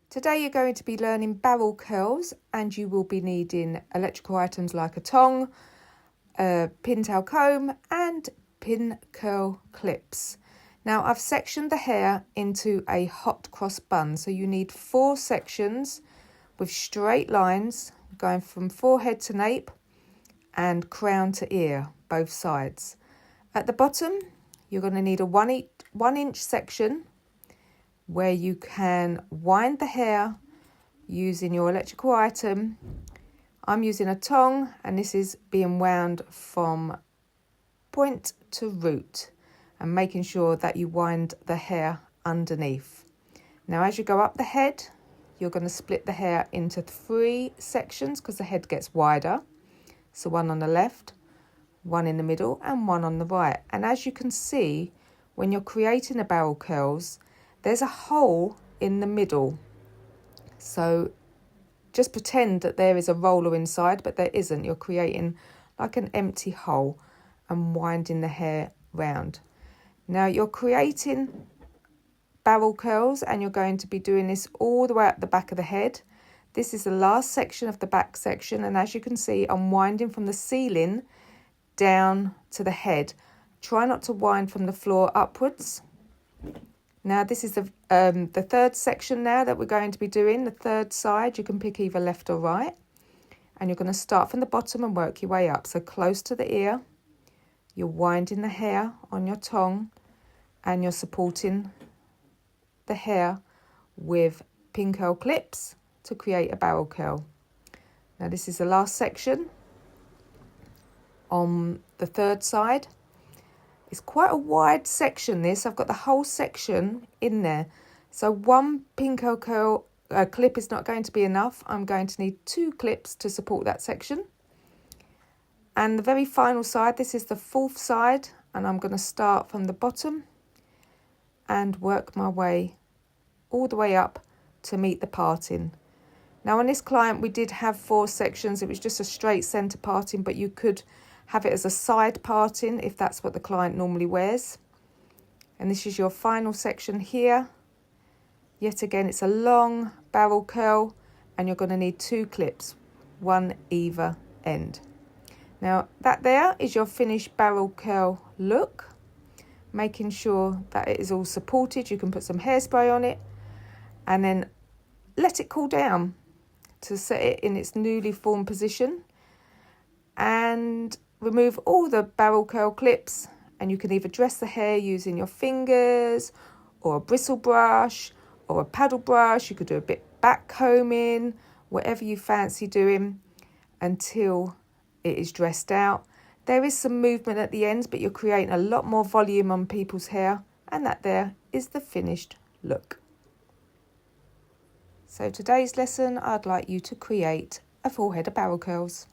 Today you're going to be learning barrel curls, and you will be needing electrical items like a tong, a pintail comb and pin curl clips. Now I've sectioned the hair into a hot cross bun, so you need 4 sections with straight lines going from forehead to nape and crown to ear, both sides. At the bottom you're going to need a 1 inch section where you can wind the hair using your electrical item. I'm using a tong, and this is being wound from point to root and making sure that you wind the hair underneath. Now as you go up the head, you're going to split the hair into 3 sections because the head gets wider. So 1 on the left, 1 in the middle and 1 on the right. And as you can see, when you're creating the barrel curls, there's a hole in the middle. So just pretend that there is a roller inside, but there isn't. You're creating like an empty hole and winding the hair round. Now you're creating barrel curls, and you're going to be doing this all the way up the back of the head. This is the last section of the back section, and as you can see, I'm winding from the ceiling down to the head. Try not to wind from the floor upwards. Now this is the 3rd section now that we're going to be doing, the 3rd side. You can pick either left or right. And you're going to start from the bottom and work your way up. So close to the ear, you're winding the hair on your tong, and you're supporting the hair with pin curl clips to create a barrel curl. Now this is the last section on the 3rd side. It's quite a wide section this. I've got the whole section in there. So 1 pin curl clip is not going to be enough. I'm going to need 2 clips to support that section. And the very final side, this is the 4th side, and I'm going to start from the bottom and work my way all the way up to meet the parting. Now on this client we did have 4 sections. It was just a straight centre parting, but you could have it as a side parting if that's what the client normally wears. And this is your final section here. Yet again, it's a long barrel curl, and you're going to need 2 clips, 1 either end. Now that there is your finished barrel curl look. Making sure that it is all supported. You can put some hairspray on it and then let it cool down to set it in its newly formed position. And remove all the barrel curl clips, and you can either dress the hair using your fingers or a bristle brush or a paddle brush. You could do a bit back combing, whatever you fancy doing until it is dressed out. There is some movement at the ends, but you're creating a lot more volume on people's hair, and that there is the finished look. So today's lesson, I'd like you to create a full head of barrel curls.